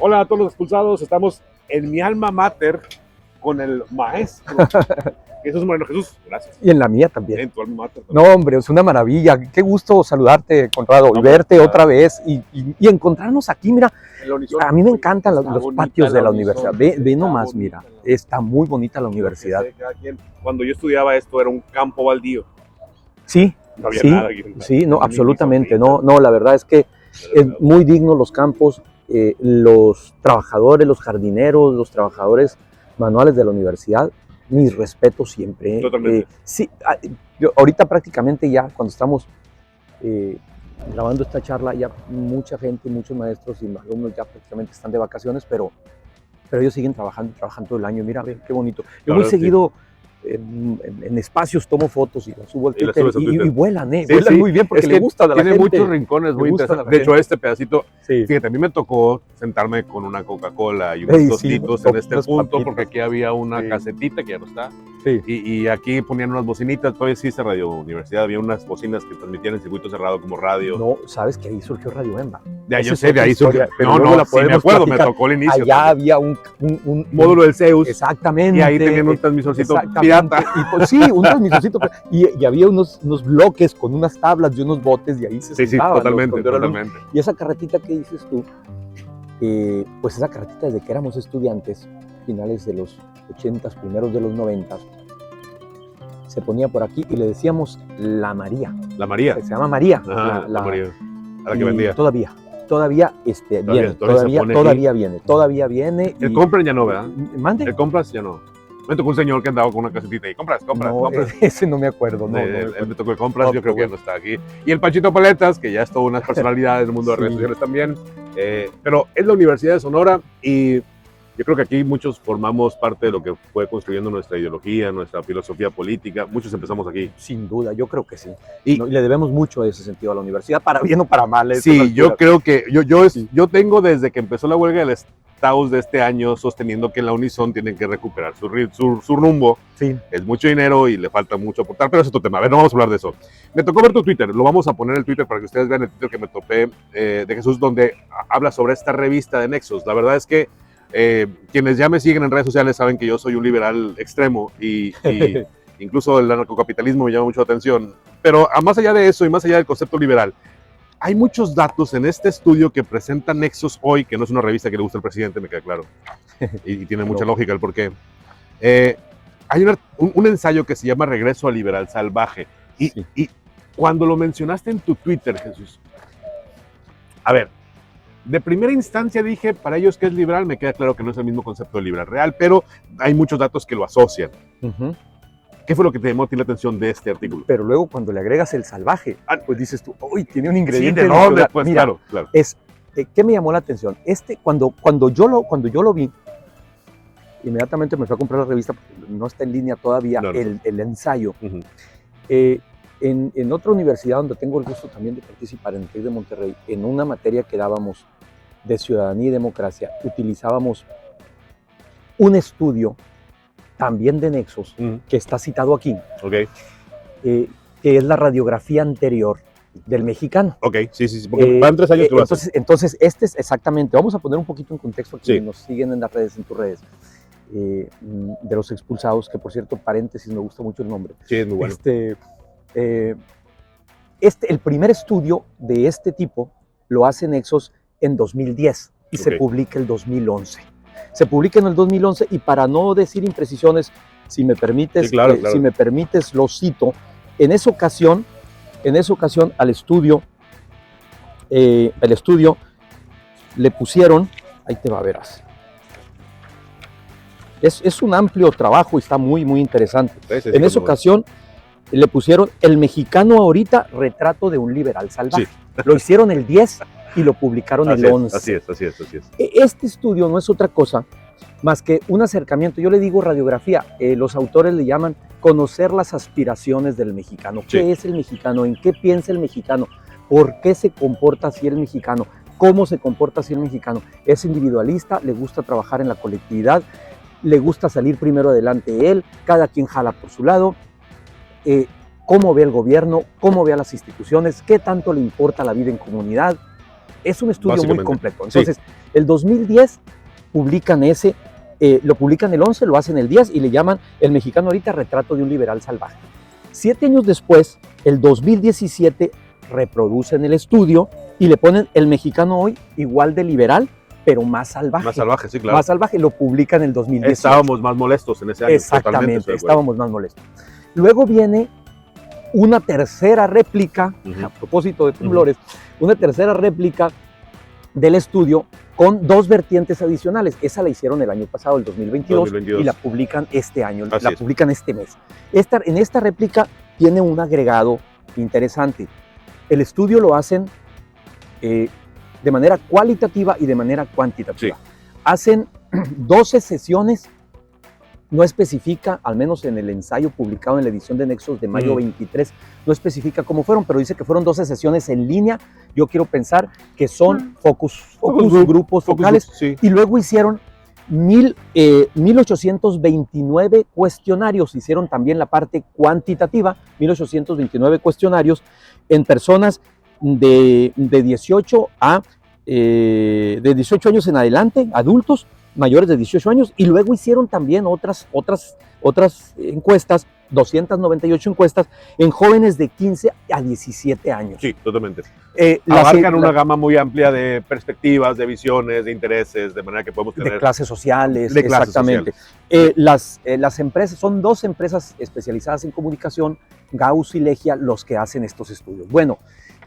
Hola a todos los expulsados, estamos en mi alma mater con el maestro Jesús Moreno. Jesús, gracias. Y en la mía también. En tu alma mater No, también. hombre, es una maravilla. Qué gusto saludarte, Conrado, y verte otra vez y encontrarnos aquí. Mira, a mí me encantan los patios de la universidad. Ve nomás, mira, está muy bonita la universidad. Cuando yo estudiaba esto era un campo baldío. Sí, No había sí, nada aquí. sí, no, absolutamente. No, la verdad es que es muy digno los campos, los trabajadores, los jardineros, los trabajadores manuales de la universidad. Mis respetos siempre. Totalmente. Sí, yo ahorita prácticamente ya cuando estamos grabando esta charla, ya mucha gente, muchos maestros y alumnos ya prácticamente están de vacaciones, pero ellos siguen trabajando todo el año. Mira, qué bonito. Yo muy seguido en espacios tomo fotos y las subo al Twitter y vuelan, vuelan muy bien porque es le gusta a la gente. Tiene muchos rincones muy interesantes. De hecho, este pedacito, sí. Fíjate, a mí me tocó sentarme con una Coca-Cola y unos tostitos en este punto, papitas, porque aquí había una casetita que ya no está. Sí. Y aquí ponían unas bocinitas, todavía existe Radio Universidad, había unas bocinas que transmitían en circuito cerrado como radio. No, sabes que ahí surgió Radio EMBA. Ya, yo sé, de ahí surgió. No, sí me acuerdo, platicar. Me tocó el inicio. Allá también había un módulo del Zeus. Exactamente. Y ahí tenían un transmisorcito pirata. Y pues, sí, un transmisorcito. y había unos bloques con unas tablas y unos botes y ahí se sentaban. Sí, totalmente. Y esa carretita que dices tú, pues esa carretita desde que éramos estudiantes, finales de los 80s, primeros de los 90s, se ponía por aquí y le decíamos La María. La María. Se llama María. Ajá, la María. A la que vendía. Todavía viene. El Compras ya no, ¿verdad? ¿Mande? El Compras ya no. Me tocó un señor que andaba con una casetita y compras. No, ese no me acuerdo. Él me tocó el Compras, yo creo que ya no está aquí. Y el Panchito Paletas, que ya es toda una personalidad en el mundo de redes sociales también. Pero es la Universidad de Sonora y yo creo que aquí muchos formamos parte de lo que fue construyendo nuestra ideología, nuestra filosofía política. Muchos empezamos aquí. Sin duda, yo creo que sí. Y le debemos mucho en ese sentido a la universidad, para bien o para mal. Sí, yo creo que yo tengo desde que empezó la huelga del Taos de este año sosteniendo que en la Unison tienen que recuperar su rumbo. Sí. Es mucho dinero y le falta mucho aportar, pero es otro tema. A ver, no vamos a hablar de eso. Me tocó ver tu Twitter, lo vamos a poner en el Twitter para que ustedes vean el Twitter que me topé de Jesús, donde habla sobre esta revista de Nexos. La verdad es que quienes ya me siguen en redes sociales saben que yo soy un liberal extremo y incluso el anarcocapitalismo me llama mucho la atención. Pero más allá de eso y más allá del concepto liberal, hay muchos datos en este estudio que presenta Nexos hoy, que no es una revista que le gusta al presidente, me queda claro, y tiene mucha lógica el porqué. Hay un ensayo que se llama Regreso al Liberal Salvaje, y cuando lo mencionaste en tu Twitter, Jesús, a ver, de primera instancia dije, para ellos que es liberal, me queda claro que no es el mismo concepto de liberal real, pero hay muchos datos que lo asocian. ¿Qué fue lo que te llamó a ti la atención de este artículo? Pero luego cuando le agregas el salvaje, pues dices tú, uy, tiene un ingrediente. Sí, de dónde, pues. Mira, claro. ¿Qué me llamó la atención? Cuando yo lo vi, inmediatamente me fui a comprar la revista, porque no está en línea todavía el ensayo. En otra universidad donde tengo el gusto también de participar, en el TEC de Monterrey, en una materia que dábamos de ciudadanía y democracia, utilizábamos un estudio también de Nexos, que está citado aquí, que es la radiografía anterior del mexicano. Sí, porque van 3 años que lo haces. Entonces, este es exactamente, vamos a poner un poquito en contexto a quienes nos siguen en las redes, en tus redes, de los expulsados, que por cierto, paréntesis, me gusta mucho el nombre. Sí, es muy bueno. El primer estudio de este tipo lo hace Nexos en 2010 y se publica el 2011. Se publica en el 2011 y para no decir imprecisiones, si me permites, si me permites lo cito. En esa ocasión al estudio, el estudio le pusieron, ahí te va, verás. Es un amplio trabajo y está muy, muy interesante. En esa ocasión le pusieron El Mexicano Ahorita, retrato de un liberal salvaje. Lo hicieron el 10 y lo publicaron el 11. Así es. Este estudio no es otra cosa más que un acercamiento. Yo le digo radiografía, los autores le llaman conocer las aspiraciones del mexicano. ¿Qué es el mexicano? ¿En qué piensa el mexicano? ¿Por qué se comporta así el mexicano? ¿Cómo se comporta así el mexicano? ¿Es individualista? ¿Le gusta trabajar en la colectividad? ¿Le gusta salir primero adelante él? ¿Cada quien jala por su lado? ¿Cómo ve el gobierno? ¿Cómo ve a las instituciones? ¿Qué tanto le importa la vida en comunidad? Es un estudio muy Básicamente. completo. Entonces, el 2010 publican ese, lo publican el 11, lo hacen el 10 y le llaman El mexicano ahorita, retrato de un liberal salvaje. 7 años después, el 2017, reproducen el estudio y le ponen El mexicano hoy igual de liberal, pero más salvaje. Más salvaje, sí, claro. Más salvaje, lo publican en el 2018. Estábamos más molestos en ese año. Exactamente, estábamos más molestos. Luego viene una tercera réplica, a propósito de temblores, una tercera réplica del estudio con 2 vertientes adicionales. Esa la hicieron el año pasado, el 2022, y la publican este año, Así la es. publican este mes. En esta réplica tiene un agregado interesante. El estudio lo hacen de manera cualitativa y de manera cuantitativa. Sí. Hacen 12 sesiones, no especifica, al menos en el ensayo publicado en la edición de Nexos de mayo 23, no especifica cómo fueron, pero dice que fueron 12 sesiones en línea. Yo quiero pensar que son grupos focales, sí. Y luego hicieron 1829 cuestionarios, hicieron también la parte cuantitativa, 1829 cuestionarios en personas de 18 años en adelante, adultos mayores de 18 años, y luego hicieron también otras encuestas, 298 encuestas en jóvenes de 15 a 17 años. Sí, totalmente. Abarcan una gama muy amplia de perspectivas, de visiones, de intereses, de manera que podemos tener... De clases sociales, de clases exactamente. Las empresas, son 2 empresas especializadas en comunicación, Gauss y Legia, los que hacen estos estudios. Bueno,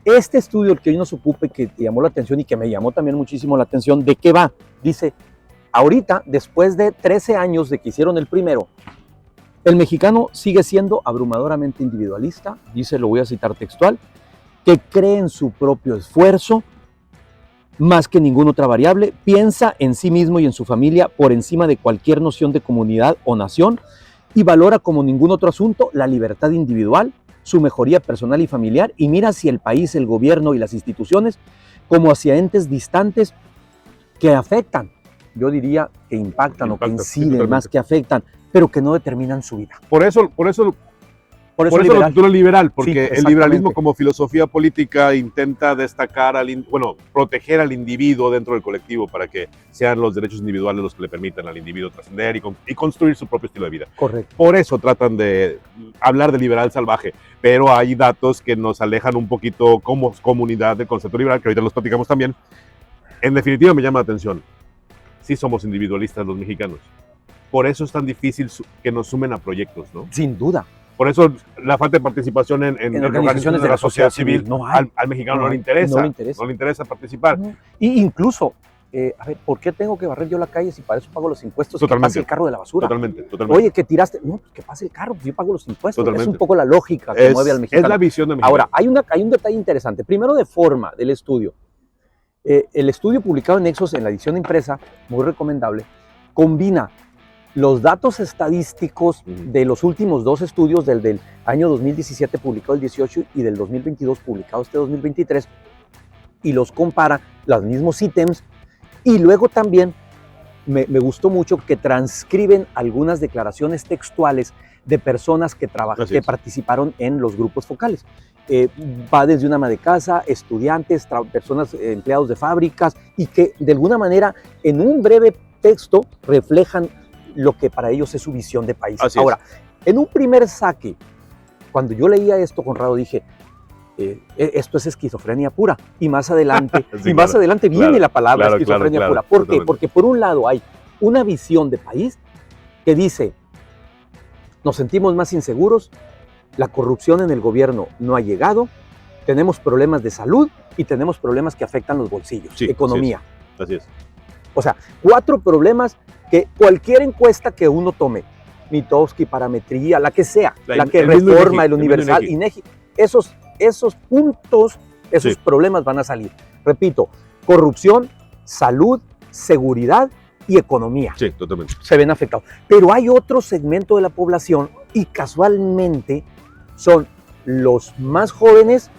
este estudio, el que hoy nos ocupe, que te llamó la atención y que me llamó también muchísimo la atención, ¿de qué va? Dice, ahorita, después de 13 años de que hicieron el primero, el mexicano sigue siendo abrumadoramente individualista, dice, lo voy a citar textual, que cree en su propio esfuerzo más que ninguna otra variable, piensa en sí mismo y en su familia por encima de cualquier noción de comunidad o nación y valora como ningún otro asunto la libertad individual, su mejoría personal y familiar, y mira hacia el país, el gobierno y las instituciones como hacia entes distantes que afectan, yo diría que impactan o que inciden, más que afectan, pero que no determinan su vida. Por eso lo titula liberal, porque el liberalismo como filosofía política intenta destacar, proteger al individuo dentro del colectivo para que sean los derechos individuales los que le permitan al individuo trascender y construir su propio estilo de vida. Correcto. Por eso tratan de hablar de liberal salvaje, pero hay datos que nos alejan un poquito como comunidad del concepto liberal, que ahorita los platicamos también. En definitiva me llama la atención, sí somos individualistas los mexicanos. Por eso es tan difícil que nos sumen a proyectos, ¿no? Sin duda. Por eso la falta de participación en organizaciones de la sociedad civil no hay. Al mexicano no le interesa. No le interesa participar. No. Y incluso, a ver, ¿por qué tengo que barrer yo la calle si para eso pago los impuestos? Totalmente. Que pase el carro de la basura. Totalmente. Oye, que tiraste. No, pues que pase el carro, pues yo pago los impuestos. Totalmente. Es un poco la lógica que mueve al mexicano. Es la visión de México. Ahora, hay un detalle interesante. Primero, de forma del estudio. El estudio publicado en Nexos, en la edición impresa, muy recomendable, combina los datos estadísticos de los últimos 2 estudios, del año 2017 publicado el 18 y del 2022 publicado este 2023, y los compara, los mismos ítems, y luego también me gustó mucho que transcriben algunas declaraciones textuales de personas que participaron en los grupos focales. Va desde una ama de casa, estudiantes, personas, empleados de fábricas, y que de alguna manera en un breve texto reflejan lo que para ellos es su visión de país. Ahora, en un primer saque, cuando yo leía esto, Conrado, dije, esto es esquizofrenia pura, y más adelante, viene la palabra esquizofrenia pura. ¿Por qué? Porque por un lado hay una visión de país que dice, nos sentimos más inseguros, la corrupción en el gobierno no ha llegado, tenemos problemas de salud y tenemos problemas que afectan los bolsillos, economía. Así es. O sea, 4 problemas que cualquier encuesta que uno tome, Mitofsky, Parametría, la que sea, la que Reforma, el Universal, INEGI, esos puntos, esos problemas van a salir. Repito, corrupción, salud, seguridad y economía. Sí, totalmente. Se ven afectados. Pero hay otro segmento de la población y casualmente son los más jóvenes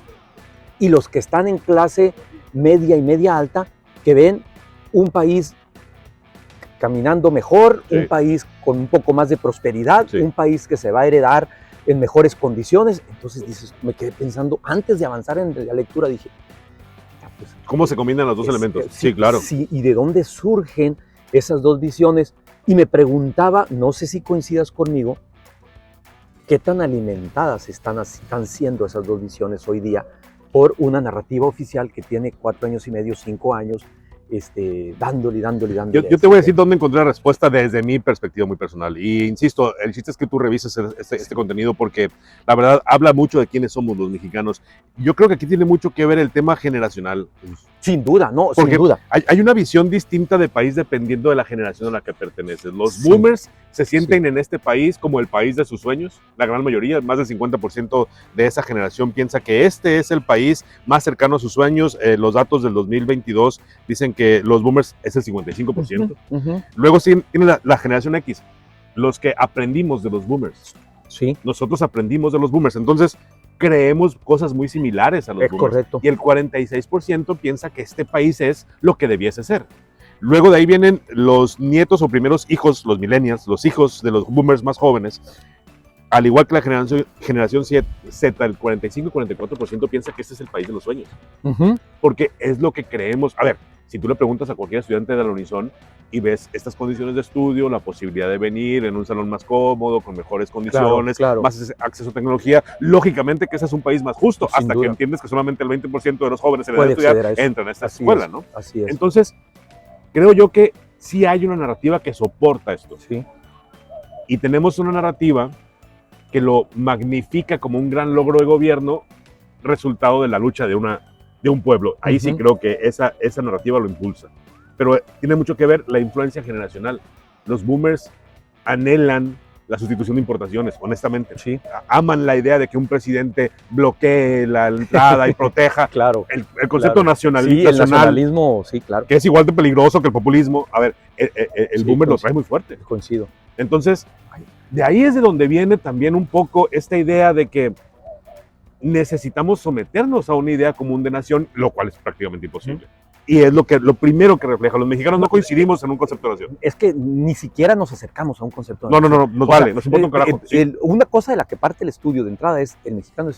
y los que están en clase media y media alta, que ven un país caminando mejor, un país con un poco más de prosperidad, un país que se va a heredar en mejores condiciones. Entonces dices, me quedé pensando, antes de avanzar en la lectura, dije, ¿Cómo se combinan los dos elementos? Sí, claro. Sí, y de dónde surgen esas dos visiones. Y me preguntaba, no sé si coincidas conmigo, qué tan alimentadas están siendo esas dos visiones hoy día por una narrativa oficial que tiene 4 años y medio, 5 años, dándole. Yo te voy a decir dónde encontré la respuesta desde mi perspectiva muy personal. Y insisto, el chiste es que tú revises este contenido porque la verdad habla mucho de quiénes somos los mexicanos. Yo creo que aquí tiene mucho que ver el tema generacional. Sin duda, no, Porque sin duda. Hay una visión distinta de país dependiendo de la generación a la que perteneces. Los boomers se sienten en este país como el país de sus sueños. La gran mayoría, más del 50% de esa generación piensa que este es el país más cercano a sus sueños. Los datos del 2022 dicen que los boomers es el 55%. Luego sí, tiene la generación X, los que aprendimos de los boomers. Sí. Nosotros aprendimos de los boomers. Entonces, creemos cosas muy similares a los boomers. Correcto. Y el 46% piensa que este país es lo que debiese ser. Luego de ahí vienen los nietos o primeros hijos, los millennials, los hijos de los boomers más jóvenes. Al igual que la generación Z, el 45-44% piensa que este es el país de los sueños. Porque es lo que creemos. A ver, si tú le preguntas a cualquier estudiante de la Unison y ves estas condiciones de estudio, la posibilidad de venir en un salón más cómodo, con mejores condiciones, más acceso a tecnología, lógicamente que ese es un país más justo, sin hasta duda. que entiendes que solamente el 20% de los jóvenes en edad de estudiar entran a esta escuela, ¿no? Así es. Entonces, creo yo que sí hay una narrativa que soporta esto. Sí. Y tenemos una narrativa que lo magnifica como un gran logro de gobierno, resultado de la lucha de un pueblo. Ahí sí creo que esa narrativa lo impulsa. Pero tiene mucho que ver la influencia generacional. Los boomers anhelan la sustitución de importaciones, honestamente. Sí. Aman la idea de que un presidente bloquee la entrada y proteja el concepto nacional. Sí, el nacionalismo, sí, claro. Que es igual de peligroso que el populismo. A ver, el boomer lo trae muy fuerte. Coincido. Entonces, de ahí es de donde viene también un poco esta idea de que necesitamos someternos a una idea común de nación, lo cual es prácticamente imposible. Y es lo primero que refleja. Los mexicanos no coincidimos en un concepto de nación. Es que ni siquiera nos acercamos a un concepto de nación. No, nos vale, nos importa un carajo. Una cosa de la que parte el estudio de entrada es, el mexicano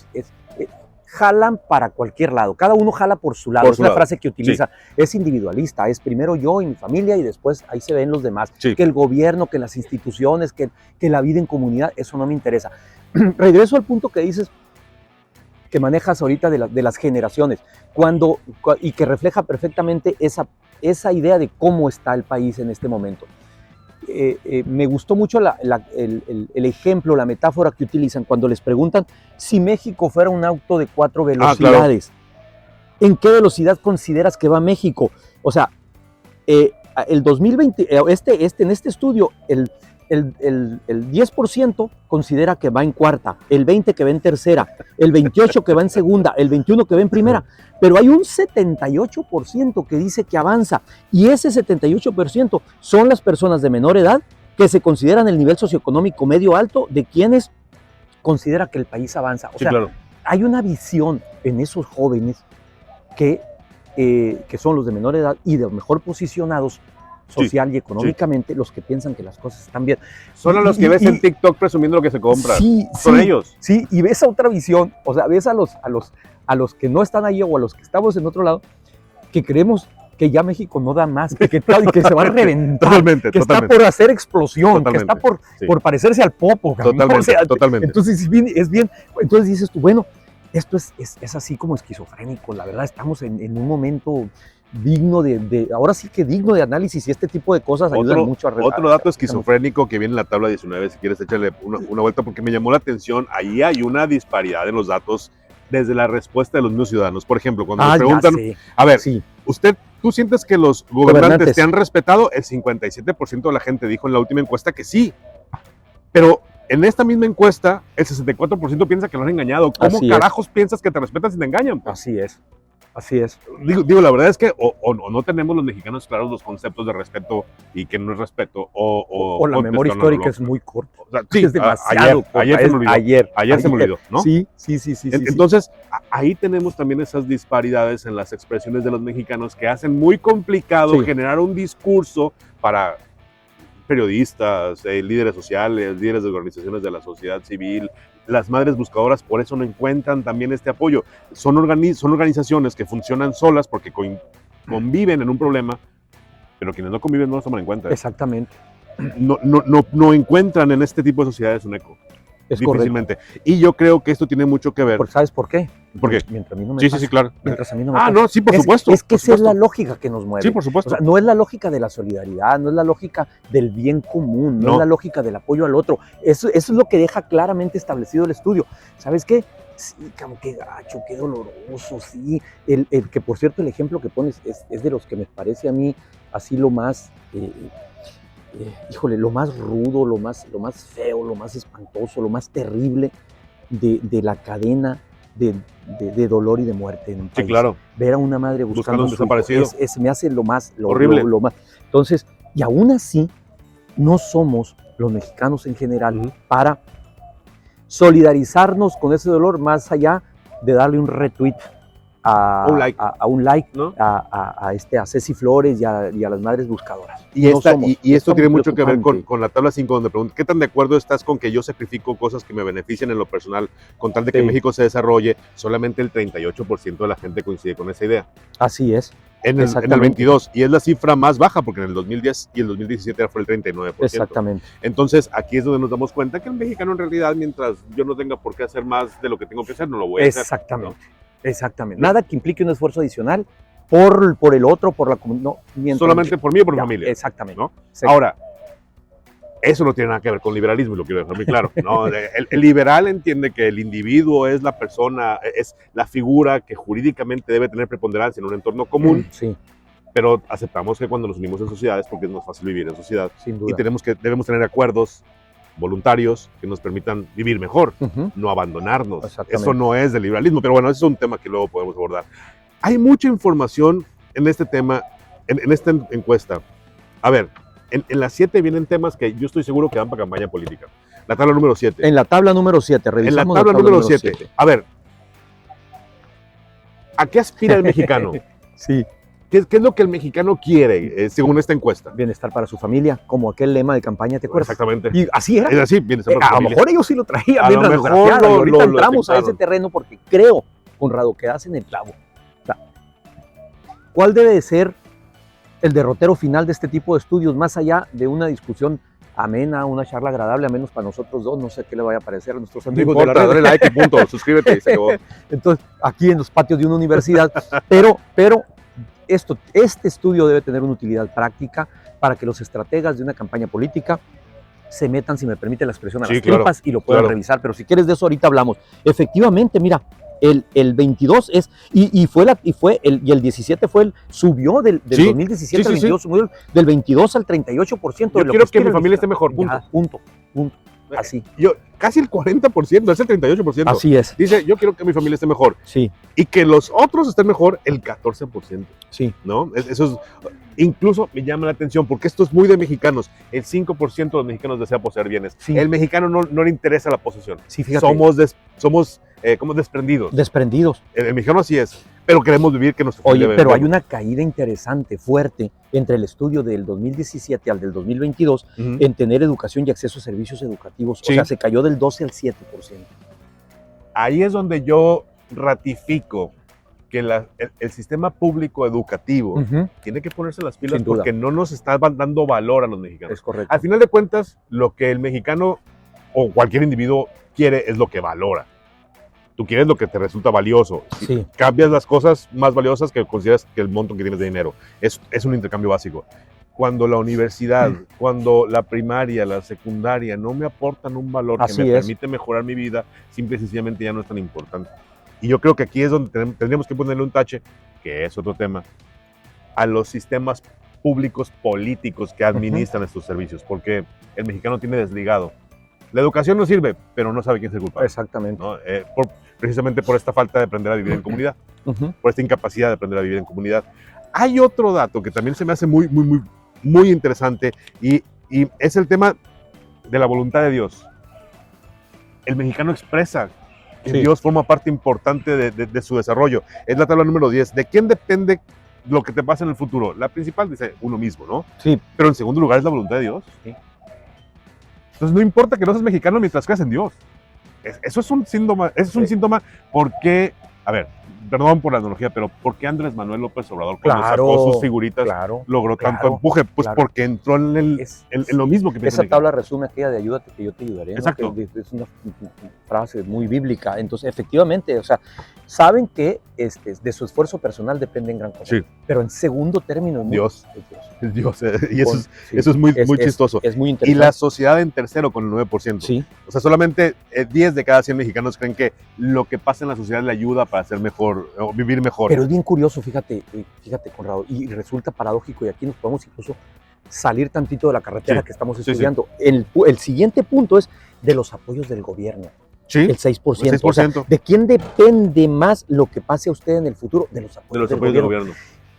jalan para cualquier lado, cada uno jala por su lado, es la frase que utiliza, es individualista, es primero yo y mi familia y después ahí se ven los demás, que el gobierno, que las instituciones, que la vida en comunidad, eso no me interesa. Regreso al punto que dices, que manejas ahorita de las generaciones, y que refleja perfectamente esa idea de cómo está el país en este momento. Me gustó mucho el ejemplo, la metáfora que utilizan cuando les preguntan si México fuera un auto de 4 velocidades. ¿En qué velocidad consideras que va México? O sea, el 2020, en este estudio, el 10% considera que va en cuarta, el 20% que va en tercera, el 28% que va en segunda, el 21% que va en primera, pero hay un 78% que dice que avanza, y ese 78% son las personas de menor edad que se consideran el nivel socioeconómico medio alto de quienes considera que el país avanza. O sea, hay una visión en esos jóvenes que son los de menor edad y de mejor posicionados social y económicamente, los que piensan que las cosas están bien. Son los que ves en TikTok presumiendo lo que se compra. Son ellos. Sí, y ves a otra visión, o sea, ves a los que no están ahí o a los que estamos en otro lado, que creemos que ya México no da más, que se va a reventar, que está por hacer explosión, que está por parecerse al Popo. Totalmente. Entonces entonces dices tú, bueno, esto es así como esquizofrénico, la verdad, estamos en un momento digno ahora sí que digno de análisis, y este tipo de cosas ayudan mucho a Otro dato esquizofrénico que viene en la tabla 19, si quieres échale una vuelta, porque me llamó la atención, ahí hay una disparidad en los datos desde la respuesta de los mismos ciudadanos. Por ejemplo, cuando me preguntan, a ver, ¿tú sientes que los gobernantes te han respetado? El 57% de la gente dijo en la última encuesta que sí, pero en esta misma encuesta, el 64% piensa que lo han engañado. ¿Cómo carajos piensas que te respetan si te engañan? Así es. Así es. Digo, la verdad es que o no tenemos los mexicanos claros los conceptos de respeto y que no es respeto, o la memoria histórica es muy corta. O sea, sí, es demasiado ayer se me olvidó. Ayer se me olvidó, ¿no? Sí. Entonces, ahí tenemos también esas disparidades en las expresiones de los mexicanos que hacen muy complicado generar un discurso para periodistas, líderes sociales, líderes de organizaciones de la sociedad civil, las madres buscadoras por eso no encuentran también este apoyo. Son organizaciones que funcionan solas porque conviven en un problema, pero quienes no conviven no los toman en cuenta. Exactamente. No encuentran en este tipo de sociedades un eco. Es difícilmente. Correcto. Y yo creo que esto tiene mucho que ver. ¿Sabes por qué? ¿Por qué? Mientras a mí no me sí, pasa. sí, claro. Mientras a mí no me pasa. No, sí, por supuesto. Es que esa es la lógica que nos mueve. Sí, por supuesto. O sea, no es la lógica de la solidaridad, no es la lógica del bien común, no es la lógica del apoyo al otro. Eso es lo que deja claramente establecido el estudio. ¿Sabes qué? Sí, como qué gacho, qué doloroso, sí. El que, por cierto, el ejemplo que pones es de los que me parece a mí así lo más... híjole, lo más rudo, lo más feo, lo más espantoso, lo más terrible de la cadena de dolor y de muerte en un país. Sí, claro. Ver a una madre buscando un desaparecido. Me hace lo más horrible. Lo más. Entonces, y aún así, no somos los mexicanos en general para solidarizarnos con ese dolor más allá de darle un retweet a un like, ¿no? a Ceci Flores y a las madres buscadoras. Y esto tiene mucho que ver con la tabla 5, donde pregunto, ¿qué tan de acuerdo estás con que yo sacrifico cosas que me benefician en lo personal con tal de que México se desarrolle? Solamente el 38% de la gente coincide con esa idea. Así es. En el 22, y es la cifra más baja, porque en el 2010 y el 2017 fue el 39%. Exactamente. Entonces, aquí es donde nos damos cuenta que el mexicano en realidad, mientras yo no tenga por qué hacer más de lo que tengo que hacer, no lo voy a hacer. Exactamente. ¿No? Exactamente. Nada que implique un esfuerzo adicional por el otro, por la comunidad. No, solamente por mí o por mi familia. Exactamente. ¿No? Ahora, eso no tiene nada que ver con liberalismo, y lo quiero dejar muy claro. ¿No? El liberal entiende que el individuo es la persona, es la figura que jurídicamente debe tener preponderancia en un entorno común. Sí. Pero aceptamos que cuando nos unimos en sociedades, porque es más fácil vivir en sociedad, sin duda. Y debemos tener acuerdos voluntarios que nos permitan vivir mejor, no abandonarnos. Eso no es del liberalismo, pero bueno, ese es un tema que luego podemos abordar. Hay mucha información en este tema, en esta encuesta. A ver, en las 7 vienen temas que yo estoy seguro que van para campaña política. La tabla número 7. En la tabla número 7, revisamos. En la tabla número 7. A ver, ¿a qué aspira el mexicano? Sí. ¿Qué es lo que el mexicano quiere, según esta encuesta? Bienestar para su familia, como aquel lema de campaña, ¿te acuerdas? Exactamente. Y así era. Es así, bienestar para su familia. A lo mejor ellos sí lo traían a bien lo radiografiado. mejor ahorita entramos a ese terreno porque creo, Conrado, que das en el clavo. O sea, ¿cuál debe de ser el derrotero final de este tipo de estudios, más allá de una discusión amena, una charla agradable, a menos para nosotros dos? No sé qué le vaya a parecer a nuestros amigos de la red. Dale like y punto, suscríbete y se acabó. Entonces, aquí en los patios de una universidad, pero este estudio debe tener una utilidad práctica para que los estrategas de una campaña política se metan, si me permite la expresión, a las tripas y lo puedan revisar. Pero si quieres de eso ahorita hablamos. Efectivamente, mira, el 22 es, y el 17 subió del 2017 al 22, subió del 22 al 38%. Yo quiero que mi familia esté mejor, punto. Así. Casi el 40%, es el 38%. Así es. Dice, yo quiero que mi familia esté mejor. Sí. Y que los otros estén mejor, el 14%. Sí. ¿No? Eso es, incluso me llama la atención, porque esto es muy de mexicanos. El 5% de los mexicanos desea poseer bienes. Sí. El mexicano no le interesa la posesión. Sí, fíjate. Somos como desprendidos. Desprendidos. El mexicano así es. Pero queremos vivir que nuestro familia. Oye, pero hay una caída interesante, fuerte, entre el estudio del 2017 al del 2022 en tener educación y acceso a servicios educativos. Sí. O sea, se cayó del 12 al 7%. Ahí es donde yo ratifico que el sistema público educativo tiene que ponerse las pilas porque no nos está dando valor a los mexicanos. Es correcto. Al final de cuentas, lo que el mexicano o cualquier individuo quiere es lo que valora. Tú quieres lo que te resulta valioso. Sí. Cambias las cosas más valiosas que consideras que el monto que tienes de dinero. Es un intercambio básico. Cuando la universidad, cuando la primaria, la secundaria no me aportan un valor que me permite mejorar mi vida, simple y sencillamente ya no es tan importante. Y yo creo que aquí es donde tendríamos que ponerle un tache, que es otro tema, a los sistemas públicos políticos que administran estos servicios, porque el mexicano tiene desligado. La educación no sirve, pero no sabe quién es el culpable. Exactamente. ¿No? Precisamente por esta falta de aprender a vivir en comunidad, por esta incapacidad de aprender a vivir en comunidad. Hay otro dato que también se me hace muy interesante y es el tema de la voluntad de Dios. El mexicano expresa que Dios forma parte importante de su desarrollo. Es la tabla número 10. ¿De quién depende lo que te pasa en el futuro? La principal dice uno mismo, ¿no? Sí. Pero en segundo lugar es la voluntad de Dios. Sí. Entonces no importa que no seas mexicano mientras creas en Dios. Eso es un síntoma porque, a ver, perdón por la analogía, pero ¿por qué Andrés Manuel López Obrador, cuando sacó sus figuritas, logró tanto empuje? Pues porque entró en lo mismo que piensa. Esa tabla resume aquella de ayúdate que yo te ayudaré, ¿no? Exacto. Que es una frase muy bíblica. Entonces, efectivamente, o sea, saben que de su esfuerzo personal depende en gran cosa. Sí. Pero en segundo término, Dios. Es Dios. Y eso es muy chistoso. Es muy interesante. Y la sociedad en tercero con el 9%. Sí. O sea, solamente 10 de cada 100 mexicanos creen que lo que pasa en la sociedad le ayuda para ser mejor o vivir mejor. Pero es bien curioso, fíjate, Conrado, y resulta paradójico, y aquí nos podemos incluso salir tantito de la carretera que estamos estudiando. Sí. El siguiente punto es de los apoyos del gobierno. Sí. El 6%. El 6%. O sea, ¿de quién depende más lo que pase a usted en el futuro? De los apoyos del gobierno.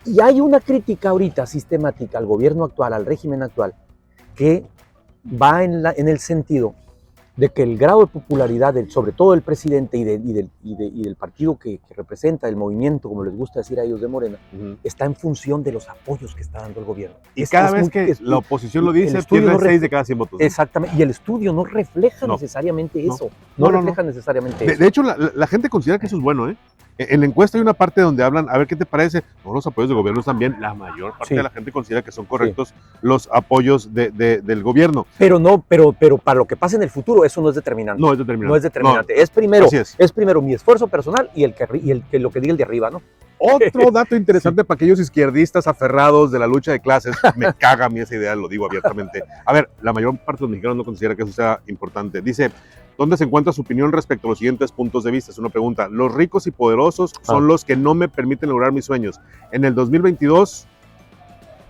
Y hay una crítica ahorita sistemática al gobierno actual, al régimen actual, que va en el sentido de que el grado de popularidad, sobre todo del presidente y del partido que representa, del movimiento, como les gusta decir a ellos de Morena, está en función de los apoyos que está dando el gobierno. Y cada vez que la oposición lo dice, pierde 6 de cada 100 votos. ¿No? Exactamente, y el estudio no refleja necesariamente eso. No refleja necesariamente eso. De hecho, la gente considera que eso es bueno, ¿eh? En la encuesta hay una parte donde hablan, a ver qué te parece, no, los apoyos de gobierno están bien, la mayor parte de la gente considera que son correctos los apoyos del gobierno. Pero para lo que pase en el futuro, eso no es determinante. No es determinante. No es determinante. No. Es primero mi esfuerzo personal y lo que diga el de arriba, ¿no? Otro dato interesante para aquellos izquierdistas aferrados de la lucha de clases, me caga a mí esa idea, lo digo abiertamente. A ver, la mayor parte de los mexicanos no considera que eso sea importante. Dice, ¿dónde se encuentra su opinión respecto a los siguientes puntos de vista? Es una pregunta. Los ricos y poderosos son los que no me permiten lograr mis sueños. En el 2022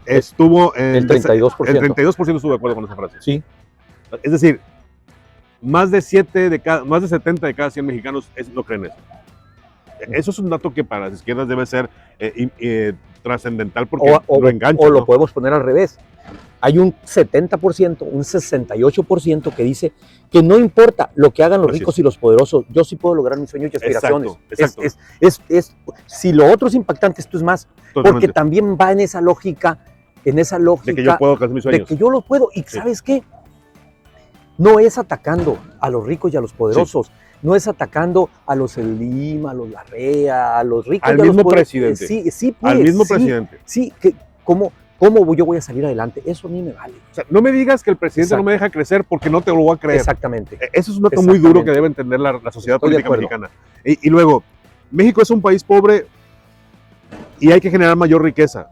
estuvo en... El 32%. El 32% estuvo de acuerdo con esa frase. Sí. Es decir, más de 70 de cada 100 mexicanos no creen eso. Eso es un dato que para las izquierdas debe ser trascendental porque lo engancha. O lo podemos poner al revés. Hay un 70%, un 68% que dice que no importa lo que hagan los ricos y los poderosos, yo sí puedo lograr mis sueños y aspiraciones. Exacto. Si lo otro es impactante, esto es más. Totalmente. Porque también va en esa lógica de que yo puedo alcanzar mis sueños. De que yo lo puedo. Y ¿sabes qué? No es atacando a los ricos y a los poderosos. Sí. No es atacando a los Slim, a los Larrea, a los ricos. Al mismo presidente. Sí, al mismo presidente. Sí, ¿cómo yo voy a salir adelante? Eso a mí me vale. O sea, no me digas que el presidente no me deja crecer porque no te lo voy a creer. Exactamente. Eso es un dato muy duro que debe entender la sociedad política mexicana. Y luego, México es un país pobre y hay que generar mayor riqueza.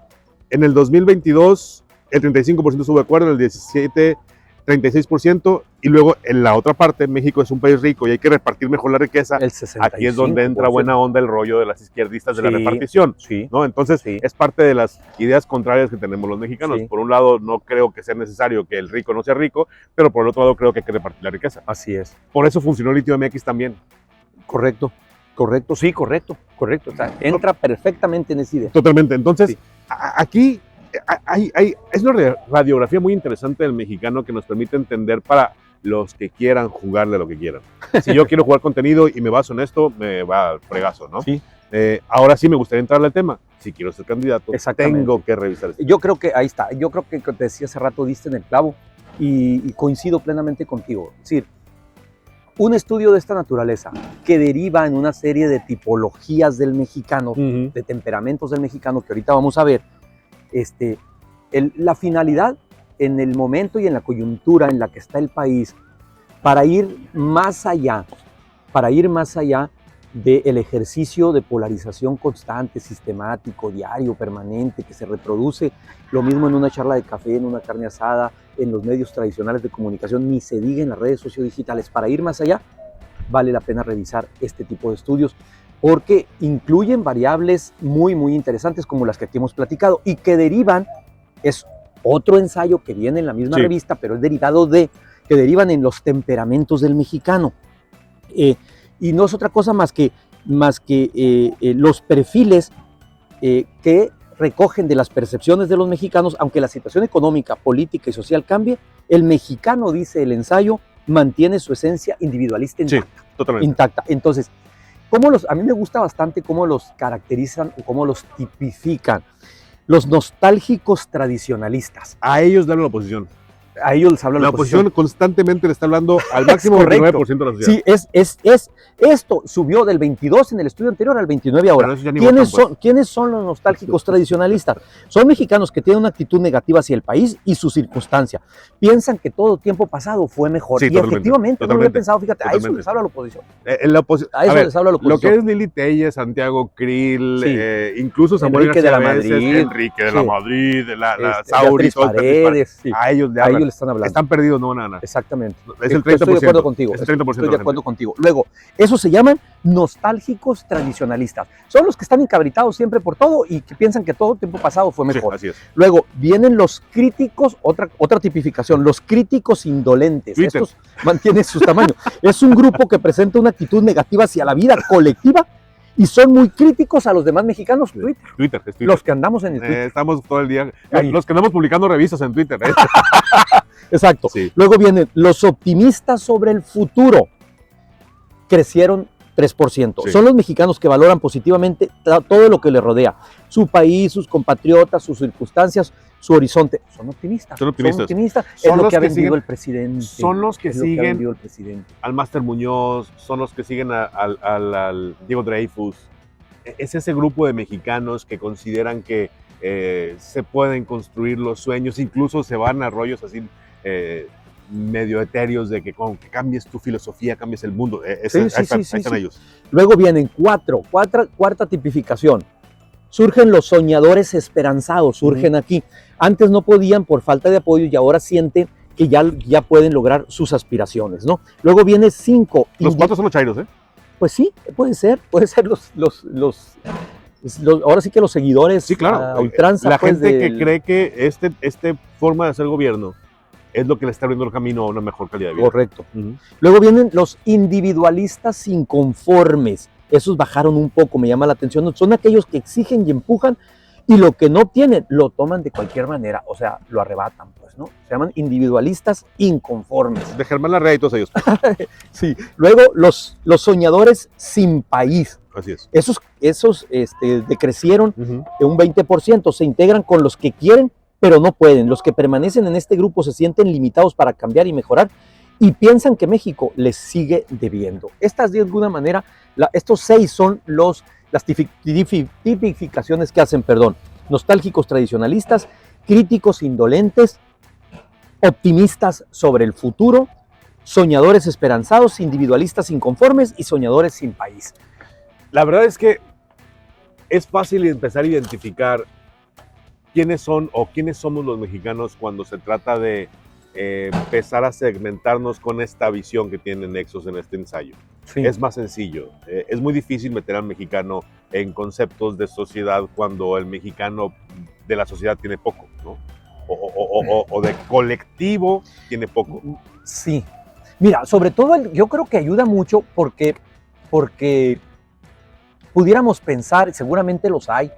En el 2022, el 35% estuvo de acuerdo, en el 17, 36%, y luego en la otra parte, México es un país rico y hay que repartir mejor la riqueza. El 65%. Aquí es donde entra buena onda el rollo de las izquierdistas de la repartición. Sí. ¿No? Entonces, es parte de las ideas contrarias que tenemos los mexicanos. Sí. Por un lado, no creo que sea necesario que el rico no sea rico, pero por el otro lado, creo que hay que repartir la riqueza. Así es. Por eso funcionó el litio MX también. Correcto. Sí, correcto. O sea, entra perfectamente en esa idea. Totalmente. Entonces, aquí es una radiografía muy interesante del mexicano que nos permite entender para los que quieran jugarle a lo que quieran. Si yo quiero jugar contenido y me baso en esto, me va al fregazo, ¿no? Sí. Ahora sí me gustaría entrarle al tema. Si quiero ser candidato, tengo que revisar esto. Yo creo que ahí está. Yo creo que te decía hace rato, diste en el clavo y coincido plenamente contigo. Es decir, un estudio de esta naturaleza que deriva en una serie de tipologías del mexicano, de temperamentos del mexicano que ahorita vamos a ver, la finalidad en el momento y en la coyuntura en la que está el país para ir más allá del ejercicio de polarización constante, sistemático, diario, permanente, que se reproduce lo mismo en una charla de café, en una carne asada, en los medios tradicionales de comunicación, ni se diga en las redes sociodigitales. Para ir más allá, vale la pena revisar este tipo de estudios, porque incluyen variables muy, muy interesantes como las que aquí hemos platicado y que derivan, es otro ensayo que viene en la misma revista, pero es derivado que derivan en los temperamentos del mexicano. Y no es otra cosa más que los perfiles que recogen de las percepciones de los mexicanos, aunque la situación económica, política y social cambie, el mexicano, dice el ensayo, mantiene su esencia individualista intacta. Sí, totalmente. Intacta. Entonces, a mí me gusta bastante cómo los caracterizan o cómo los tipifican. Los nostálgicos tradicionalistas. A ellos dan la oposición. A ellos les habla La oposición constantemente le está hablando al máximo 29% de la sociedad. Sí, esto subió del 22 en el estudio anterior al 29 ahora. ¿Quiénes son los nostálgicos tradicionalistas? Son mexicanos que tienen una actitud negativa hacia el país y su circunstancia. Piensan que todo tiempo pasado fue mejor. Sí, y efectivamente, no lo había pensado, fíjate, a eso les habla la oposición. A eso les habla la oposición. Lo que es Lili Telles, Santiago Krill, incluso Samuel Enrique García de la Madrid, Enrique de la Madrid, la Sauri, Paredes, a ellos le hablan. Están hablando. Están perdidos, no van a ganar. Exactamente. Es el 30%. Estoy de acuerdo contigo. Es el 30% Estoy de acuerdo contigo. Luego, esos se llaman nostálgicos tradicionalistas. Son los que están encabritados siempre por todo y que piensan que todo tiempo pasado fue mejor. Sí, así es. Luego, vienen los críticos, otra tipificación, los críticos indolentes. Twitter. Estos mantienen sus tamaños. Es un grupo que presenta una actitud negativa hacia la vida colectiva y son muy críticos a los demás mexicanos. Twitter. Los que andamos en el Twitter. Estamos todo el día. Los que andamos publicando revistas en Twitter. Exacto. Sí. Luego vienen los optimistas sobre el futuro. Crecieron 3%. Sí. Son los mexicanos que valoran positivamente todo lo que les rodea. Su país, sus compatriotas, sus circunstancias, su horizonte. Son optimistas. Son optimistas. Es lo que ha vendido el presidente. Son los que siguen el presidente. al Máster Muñoz, son los que siguen al Diego Dreyfus. Es ese grupo de mexicanos que consideran que se pueden construir los sueños, incluso se van a rollos así medio etéreos de que con que cambies tu filosofía, cambies el mundo. Ahí están ellos. Luego vienen cuarta tipificación. Surgen los soñadores esperanzados, surgen aquí. Antes no podían por falta de apoyo y ahora sienten que ya pueden lograr sus aspiraciones, ¿no? Luego viene 5. Los 4 son los chairos, ¿eh? Pues sí, puede ser ahora sí que los seguidores. Sí, claro. A ultranza. La gente que cree que este forma de hacer gobierno es lo que le está abriendo el camino a una mejor calidad de vida. Correcto. Luego vienen los individualistas inconformes. Esos bajaron un poco, me llama la atención. Son aquellos que exigen y empujan y lo que no tienen lo toman de cualquier manera, o sea, lo arrebatan, pues, ¿no? Se llaman individualistas inconformes. De Germán Larrea y todos ellos. Sí. Luego los soñadores sin país. Así es. Esos decrecieron de un 20%, se integran con los que quieren, pero no pueden. Los que permanecen en este grupo se sienten limitados para cambiar y mejorar y piensan que México les sigue debiendo. Estas, de alguna manera, estos 6 son las tipificaciones que hacen, nostálgicos tradicionalistas, críticos indolentes, optimistas sobre el futuro, soñadores esperanzados, individualistas inconformes y soñadores sin país. La verdad es que es fácil empezar a identificar quiénes son o quiénes somos los mexicanos cuando se trata de empezar a segmentarnos con esta visión que tiene Nexos en este ensayo. Sí. Es más sencillo. Es muy difícil meter al mexicano en conceptos de sociedad cuando el mexicano de la sociedad tiene poco, ¿no? O de colectivo tiene poco. Sí. Mira, sobre todo yo creo que ayuda mucho porque pudiéramos pensar, seguramente los hay,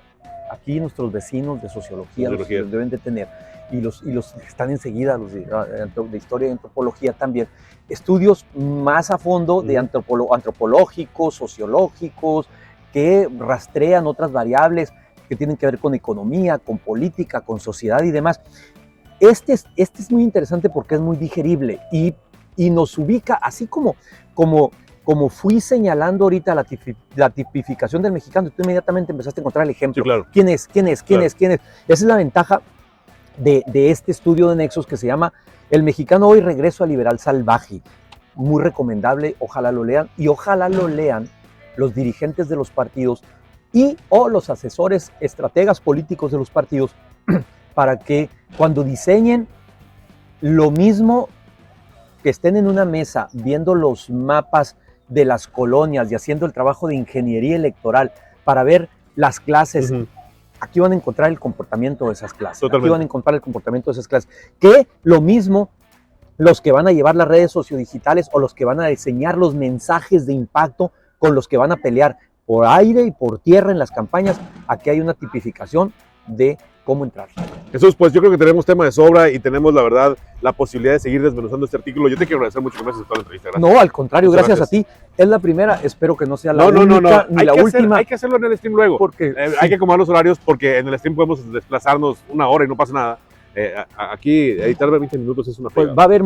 aquí nuestros vecinos de sociología los deben de tener, y los que están enseguida, los de historia y antropología también, estudios más a fondo de antropológicos, sociológicos, que rastrean otras variables que tienen que ver con economía, con política, con sociedad y demás. Este es muy interesante porque es muy digerible y nos ubica, así como fui señalando ahorita la tipificación del mexicano, tú inmediatamente empezaste a encontrar el ejemplo. Sí, claro. ¿Quién es? Esa es la ventaja de este estudio de Nexos que se llama El mexicano hoy, regreso al liberal salvaje. Muy recomendable, ojalá lo lean y ojalá lo lean los dirigentes de los partidos o los asesores, estrategas políticos de los partidos para que cuando diseñen lo mismo que estén en una mesa viendo los mapas de las colonias y haciendo el trabajo de ingeniería electoral para ver las clases, aquí van a encontrar el comportamiento de esas clases. Totalmente. Aquí van a encontrar el comportamiento de esas clases. Que lo mismo los que van a llevar las redes sociodigitales o los que van a diseñar los mensajes de impacto con los que van a pelear por aire y por tierra en las campañas, aquí hay una tipificación de cómo entrar. Jesús, pues yo creo que tenemos tema de sobra y tenemos, la verdad, la posibilidad de seguir desmenuzando este artículo. Yo te quiero agradecer mucho que me hayas aceptado la entrevista. Gracias. No, al contrario, gracias a ti. Es la primera, espero que no sea la única ni la última. Hay que hacerlo en el stream luego. Porque hay que acomodar los horarios porque en el stream podemos desplazarnos una hora y no pasa nada. Aquí editar 20 minutos es una Pues fregada. va a haber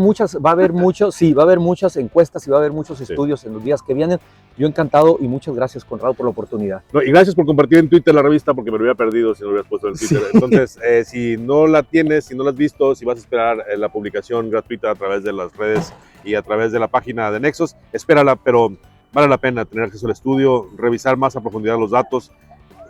muchas encuestas y va a haber muchos estudios en los días que vienen. Yo encantado y muchas gracias, Conrado, por la oportunidad. No, y gracias por compartir en Twitter la revista porque me lo hubiera perdido si no lo hubieras puesto en Twitter. Sí. Entonces, si no la tienes, si no la has visto, si vas a esperar la publicación gratuita a través de las redes y a través de la página de Nexos, espérala, pero vale la pena tener acceso al estudio, revisar más a profundidad los datos.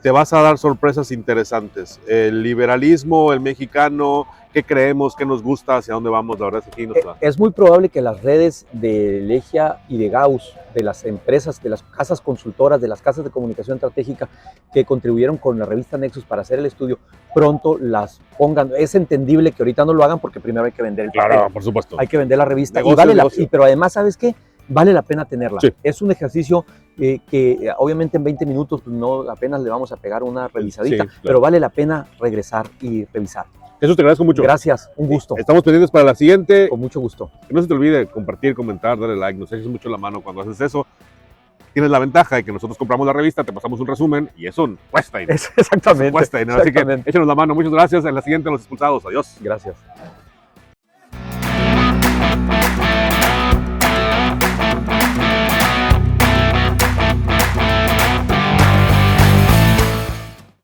Te vas a dar sorpresas interesantes. El liberalismo, el mexicano, qué creemos, qué nos gusta, hacia dónde vamos, la verdad es que aquí nos da. Es muy probable que las redes de Legia y de Gauss, de las empresas, de las casas consultoras, de las casas de comunicación estratégica que contribuyeron con la revista Nexos para hacer el estudio, pronto las pongan. Es entendible que ahorita no lo hagan porque primero hay que vender el papel. Claro, por supuesto. Hay que vender la revista. Negocio, Y vale negocio. pero además, ¿sabes qué? Vale la pena tenerla. Sí. Es un ejercicio que obviamente en 20 minutos no apenas le vamos a pegar una revisadita, Sí, claro. pero vale la pena regresar y revisar. Jesús, te agradezco mucho. Gracias, un gusto. Estamos pendientes para la siguiente. Con mucho gusto. Que no se te olvide compartir, comentar, darle like, nos eches mucho la mano cuando haces eso. Tienes la ventaja de que nosotros compramos la revista, te pasamos un resumen y eso cuesta dinero. Exactamente. Cuesta dinero. Así que Exactamente. échenos la mano. Muchas gracias. En la siguiente, Los Expulsados. Adiós. Gracias.